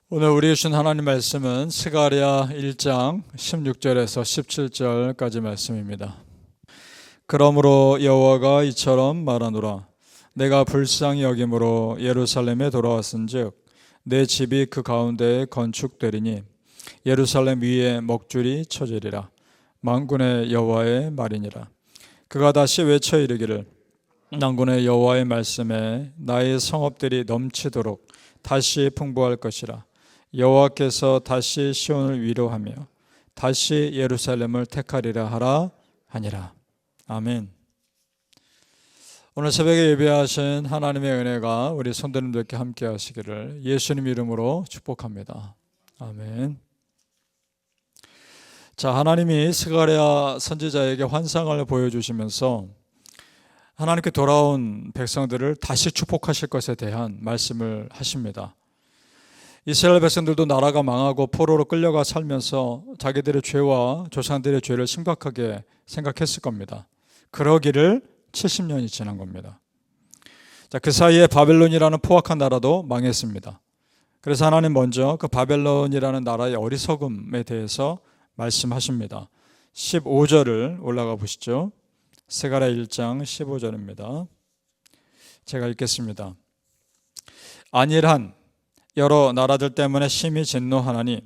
오늘 우리 주신 하나님 말씀은 스가랴 1장 16절에서 17절까지 말씀입니다. 그러므로 여호와가 이처럼 말하노라. 내가 불쌍히 여김으로 예루살렘에 돌아왔은즉 내 집이 그 가운데에 건축되리니 예루살렘 위에 먹줄이 쳐지리라. 만군의 여호와의 말이니라. 그가 다시 외쳐 이르기를 만군의 여호와의 말씀에 나의 성읍들이 넘치도록 다시 풍부할 것이라. 여호와께서 다시 시온을 위로하며 다시 예루살렘을 택하리라 하라 하니라. 아멘. 오늘 새벽에 예배하신 하나님의 은혜가 우리 성도님들께 함께 하시기를 예수님 이름으로 축복합니다. 아멘. 자, 하나님이 스가랴 선지자에게 환상을 보여주시면서 하나님께 돌아온 백성들을 다시 축복하실 것에 대한 말씀을 하십니다. 이스라엘 백성들도 나라가 망하고 포로로 끌려가 살면서 자기들의 죄와 조상들의 죄를 심각하게 생각했을 겁니다. 그러기를 70년이 지난 겁니다. 자, 그 사이에 바벨론이라는 포악한 나라도 망했습니다. 그래서 하나님 먼저 그 바벨론이라는 나라의 어리석음에 대해서 말씀하십니다. 15절을 올라가 보시죠. 스가랴 1장 15절입니다. 제가 읽겠습니다. 안일한 여러 나라들 때문에 심히 진노하나니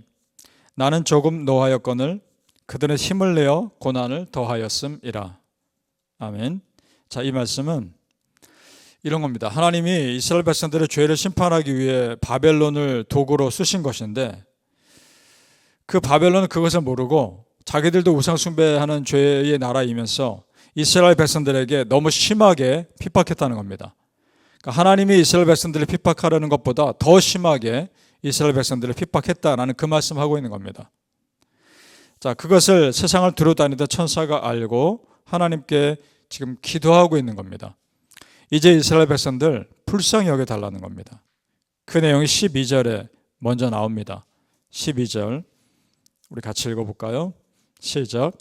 나는 조금 노하였거늘 그들은 힘을 내어 고난을 더하였음이라. 아멘. 자, 이 말씀은 이런 겁니다. 하나님이 이스라엘 백성들의 죄를 심판하기 위해 바벨론을 도구로 쓰신 것인데 그 바벨론은 그것을 모르고 자기들도 우상 숭배하는 죄의 나라이면서 이스라엘 백성들에게 너무 심하게 핍박했다는 겁니다. 하나님이 이스라엘 백성들을 핍박하려는 것보다 더 심하게 이스라엘 백성들을 핍박했다라는 그 말씀을 하고 있는 겁니다. 자, 그것을 세상을 두루다니던 천사가 알고 하나님께 지금 기도하고 있는 겁니다. 이제 이스라엘 백성들 불쌍히 여겨달라는 겁니다. 그 내용이 12절에 먼저 나옵니다. 12절 우리 같이 읽어볼까요? 시작.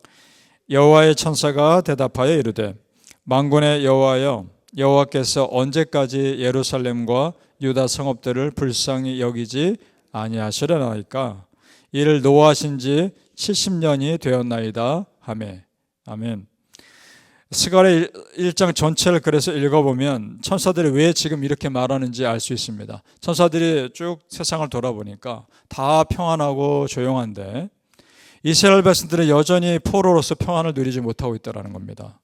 여호와의 천사가 대답하여 이르되 만군의 여호와여 여호와께서 언제까지 예루살렘과 유다 성읍들을 불쌍히 여기지 아니하시려나이까? 이를 노하신 지 70년이 되었나이다 하매. 아멘. 스가랴 1장 전체를 그래서 읽어보면 천사들이 왜 지금 이렇게 말하는지 알 수 있습니다. 천사들이 쭉 세상을 돌아보니까 다 평안하고 조용한데 이스라엘 백성들은 여전히 포로로서 평안을 누리지 못하고 있다는 겁니다.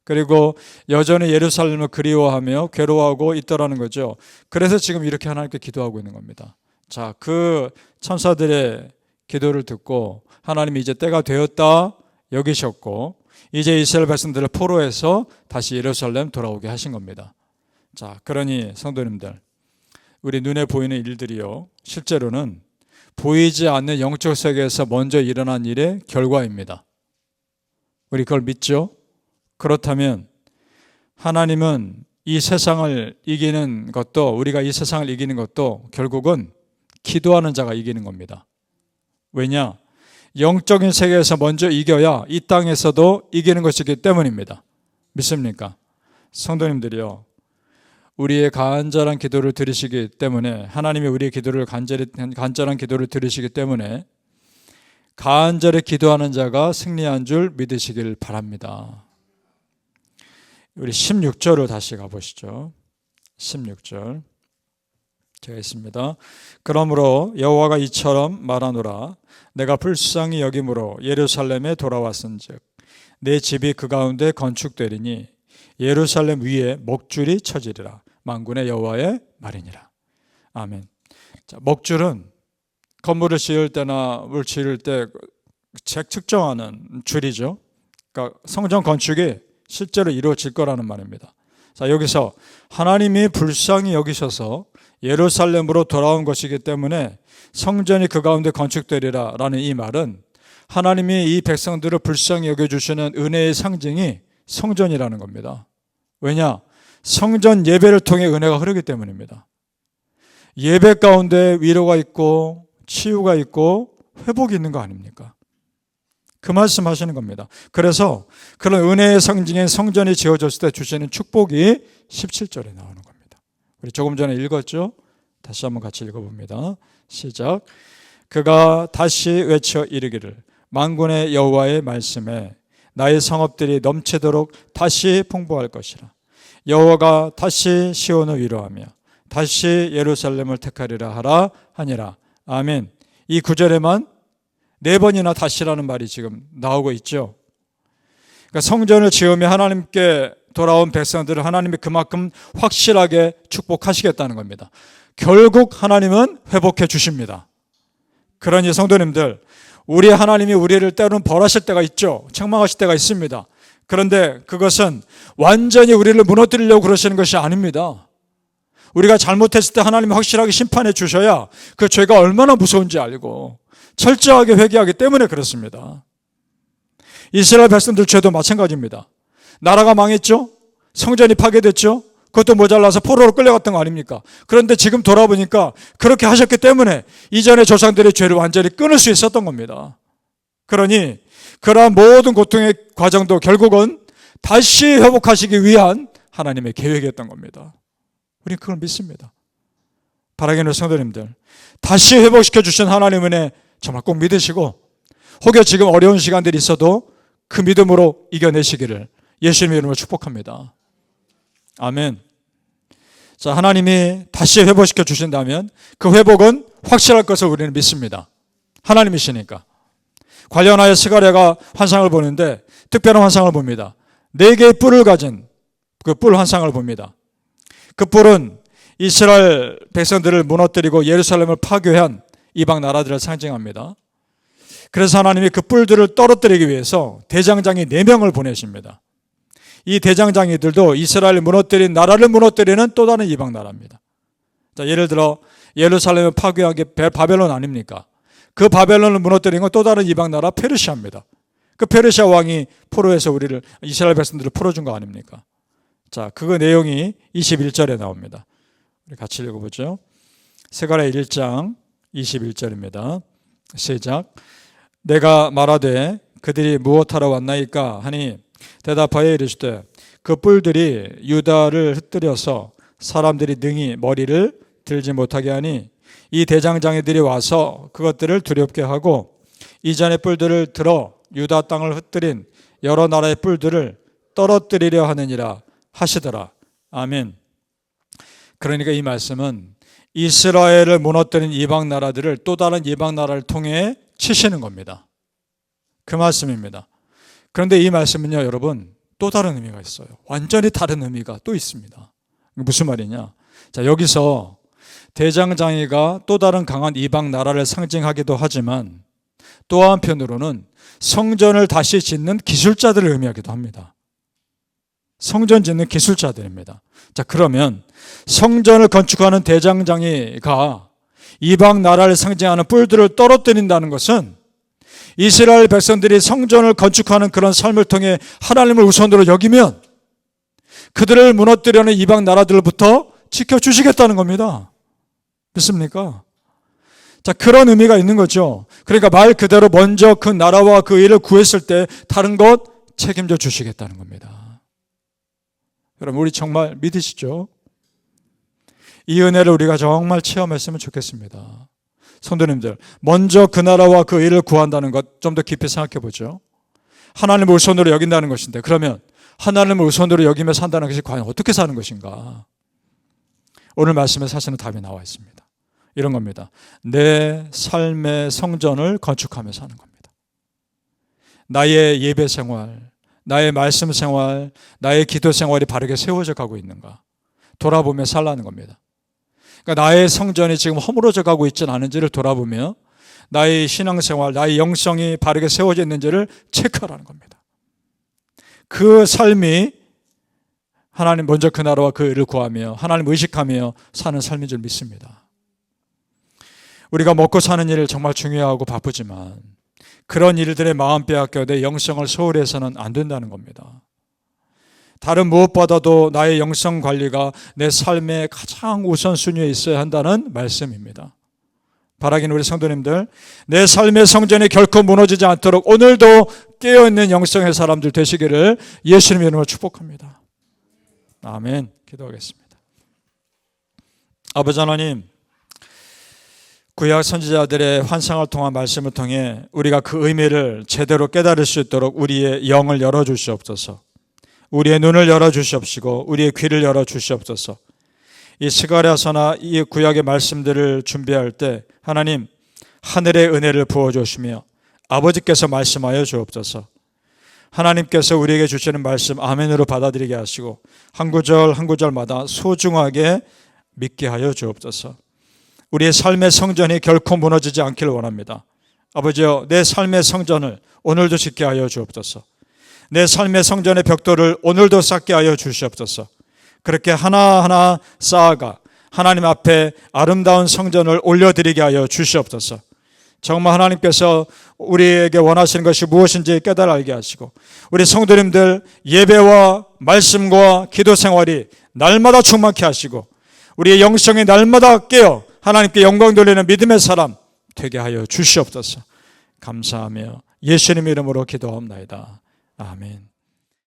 그리고 여전히 예루살렘을 그리워하며 괴로워하고 있더라는 거죠. 그래서 지금 이렇게 하나님께 기도하고 있는 겁니다. 자, 그 천사들의 기도를 듣고 하나님이 이제 때가 되었다 여기셨고 이제 이스라엘 백성들을 포로해서 다시 예루살렘 돌아오게 하신 겁니다. 자, 그러니 성도님들, 우리 눈에 보이는 일들이요, 실제로는 보이지 않는 영적 세계에서 먼저 일어난 일의 결과입니다. 우리 그걸 믿죠? 그렇다면 하나님은 이 세상을 이기는 것도, 우리가 이 세상을 이기는 것도 결국은 기도하는 자가 이기는 겁니다. 왜냐? 영적인 세계에서 먼저 이겨야 이 땅에서도 이기는 것이기 때문입니다. 믿습니까? 성도님들이요, 우리의 간절한 기도를 들으시기 때문에, 하나님이 우리의 기도를 간절한 기도를 들으시기 때문에 간절히 기도하는 자가 승리한 줄 믿으시길 바랍니다. 우리 16절을 다시 가보시죠. 16절 제가 있습니다. 그러므로 여호와가 이처럼 말하노라. 내가 불쌍히 여김으로 예루살렘에 돌아왔은즉 내 집이 그 가운데 건축되리니 예루살렘 위에 먹줄이 쳐지리라. 만군의 여호와의 말이니라. 아멘. 자, 먹줄은 건물을 지을 때나 물 지을 때 측정하는 줄이죠. 그러니까 성전 건축이 실제로 이루어질 거라는 말입니다. 자, 여기서 하나님이 불쌍히 여기셔서 예루살렘으로 돌아온 것이기 때문에 성전이 그 가운데 건축되리라 라는 이 말은 하나님이 이 백성들을 불쌍히 여겨주시는 은혜의 상징이 성전이라는 겁니다. 왜냐? 성전 예배를 통해 은혜가 흐르기 때문입니다. 예배 가운데 위로가 있고 치유가 있고 회복이 있는 거 아닙니까? 그 말씀 하시는 겁니다. 그래서 그런 은혜의 상징인 성전이 지어졌을 때 주시는 축복이 17절에 나오는 겁니다. 우리 조금 전에 읽었죠? 다시 한번 같이 읽어봅니다. 시작. 그가 다시 외쳐 이르기를 만군의 여호와의 말씀에 나의 성읍들이 넘치도록 다시 풍부할 것이라. 여호와가 다시 시온을 위로하며 다시 예루살렘을 택하리라 하라 하니라. 아멘. 이 구절에만 4번이나 다시라는 말이 지금 나오고 있죠. 그러니까 성전을 지으며 하나님께 돌아온 백성들을 하나님이 그만큼 확실하게 축복하시겠다는 겁니다. 결국 하나님은 회복해 주십니다. 그러니 성도님들, 우리 하나님이 우리를 때로는 벌하실 때가 있죠. 책망하실 때가 있습니다. 그런데 그것은 완전히 우리를 무너뜨리려고 그러시는 것이 아닙니다. 우리가 잘못했을 때 하나님이 확실하게 심판해 주셔야 그 죄가 얼마나 무서운지 알고 철저하게 회개하기 때문에 그렇습니다. 이스라엘 백성들 죄도 마찬가지입니다. 나라가 망했죠? 성전이 파괴됐죠? 그것도 모자라서 포로로 끌려갔던 거 아닙니까? 그런데 지금 돌아보니까 그렇게 하셨기 때문에 이전의 조상들의 죄를 완전히 끊을 수 있었던 겁니다. 그러니 그러한 모든 고통의 과정도 결국은 다시 회복하시기 위한 하나님의 계획이었던 겁니다. 우리는 그걸 믿습니다. 바라기는 성도님들, 다시 회복시켜 주신 하나님의 은혜 정말 꼭 믿으시고 혹여 지금 어려운 시간들이 있어도 그 믿음으로 이겨내시기를 예수님의 이름으로 축복합니다. 아멘. 자, 하나님이 다시 회복시켜 주신다면 그 회복은 확실할 것을 우리는 믿습니다. 하나님이시니까. 관련하여 스가랴가 환상을 보는데 특별한 환상을 봅니다. 4개의 뿔을 가진 그 뿔 환상을 봅니다. 그 뿔은 이스라엘 백성들을 무너뜨리고 예루살렘을 파괴한 이방 나라들을 상징합니다. 그래서 하나님이 그 뿔들을 떨어뜨리기 위해서 대장장이 4명을 보내십니다. 이 대장장이들도 이스라엘을 무너뜨린 나라를 무너뜨리는 또 다른 이방 나라입니다. 자, 예를 들어 예루살렘을 파괴한 게 바벨론 아닙니까? 그 바벨론을 무너뜨린 건 또 다른 이방 나라 페르시아입니다. 그 페르시아 왕이 포로에서 우리를 이스라엘 백성들을 풀어준 거 아닙니까? 자, 그 내용이 21절에 나옵니다. 우리 같이 읽어보죠. 스가랴 1장 21절입니다. 시작. 내가 말하되 그들이 무엇하러 왔나이까 하니 대답하여 이르시되 그 뿔들이 유다를 흩뜨려서 사람들이 능히 머리를 들지 못하게 하니 이 대장장이들이 와서 그것들을 두렵게 하고 이전의 뿔들을 들어 유다 땅을 흩뜨린 여러 나라의 뿔들을 떨어뜨리려 하느니라 하시더라. 아멘. 그러니까 이 말씀은 이스라엘을 무너뜨린 이방 나라들을 또 다른 이방 나라를 통해 치시는 겁니다. 그 말씀입니다. 그런데 이 말씀은요, 여러분, 또 다른 의미가 있어요. 완전히 다른 의미가 또 있습니다. 무슨 말이냐? 자, 여기서 대장장이가 또 다른 강한 이방 나라를 상징하기도 하지만 또 한편으로는 성전을 다시 짓는 기술자들을 의미하기도 합니다. 성전 짓는 기술자들입니다. 자, 그러면 성전을 건축하는 대장장이가 이방 나라를 상징하는 뿔들을 떨어뜨린다는 것은 이스라엘 백성들이 성전을 건축하는 그런 삶을 통해 하나님을 우선으로 여기면 그들을 무너뜨리는 이방 나라들부터 지켜주시겠다는 겁니다. 믿습니까? 자, 그런 의미가 있는 거죠. 그러니까 말 그대로 먼저 그 나라와 그 일을 구했을 때 다른 것 책임져 주시겠다는 겁니다. 여러분, 우리 정말 믿으시죠? 이 은혜를 우리가 정말 체험했으면 좋겠습니다. 성도님들, 먼저 그 나라와 그 일을 구한다는 것 좀 더 깊이 생각해 보죠. 하나님을 우선으로 여긴다는 것인데, 그러면 하나님을 우선으로 여기며 산다는 것이 과연 어떻게 사는 것인가? 오늘 말씀에 사실은 답이 나와 있습니다. 이런 겁니다. 내 삶의 성전을 건축하며 사는 겁니다. 나의 예배 생활, 나의 말씀 생활, 나의 기도 생활이 바르게 세워져 가고 있는가? 돌아보며 살라는 겁니다. 그러니까 나의 성전이 지금 허물어져 가고 있지는 않은지를 돌아보며 나의 신앙생활, 나의 영성이 바르게 세워져 있는지를 체크하라는 겁니다. 그 삶이 하나님 먼저 그 나라와 그 일을 구하며 하나님 의식하며 사는 삶인 줄 믿습니다. 우리가 먹고 사는 일 정말 중요하고 바쁘지만 그런 일들의 마음 빼앗겨 내 영성을 소홀히 해서는 안 된다는 겁니다. 다른 무엇보다도 나의 영성 관리가 내 삶의 가장 우선순위에 있어야 한다는 말씀입니다. 바라기는 우리 성도님들, 내 삶의 성전이 결코 무너지지 않도록 오늘도 깨어있는 영성의 사람들 되시기를 예수님의 이름으로 축복합니다. 아멘. 기도하겠습니다. 아버지 하나님, 구약 선지자들의 환상을 통한 말씀을 통해 우리가 그 의미를 제대로 깨달을 수 있도록 우리의 영을 열어주시옵소서. 우리의 눈을 열어주시옵시고 우리의 귀를 열어주시옵소서. 이 스가랴서나 이 구약의 말씀들을 준비할 때 하나님 하늘의 은혜를 부어주시며 아버지께서 말씀하여 주옵소서. 하나님께서 우리에게 주시는 말씀 아멘으로 받아들이게 하시고 한 구절 한 구절마다 소중하게 믿게 하여 주옵소서. 우리의 삶의 성전이 결코 무너지지 않기를 원합니다. 아버지여, 내 삶의 성전을 오늘도 짓게 하여 주옵소서. 내 삶의 성전의 벽돌을 오늘도 쌓게 하여 주시옵소서. 그렇게 하나하나 쌓아가 하나님 앞에 아름다운 성전을 올려드리게 하여 주시옵소서. 정말 하나님께서 우리에게 원하시는 것이 무엇인지 깨달아 알게 하시고 우리 성도님들 예배와 말씀과 기도 생활이 날마다 충만케 하시고 우리의 영성이 날마다 깨어 하나님께 영광 돌리는 믿음의 사람 되게 하여 주시옵소서. 감사하며 예수님 이름으로 기도합나이다. 아멘.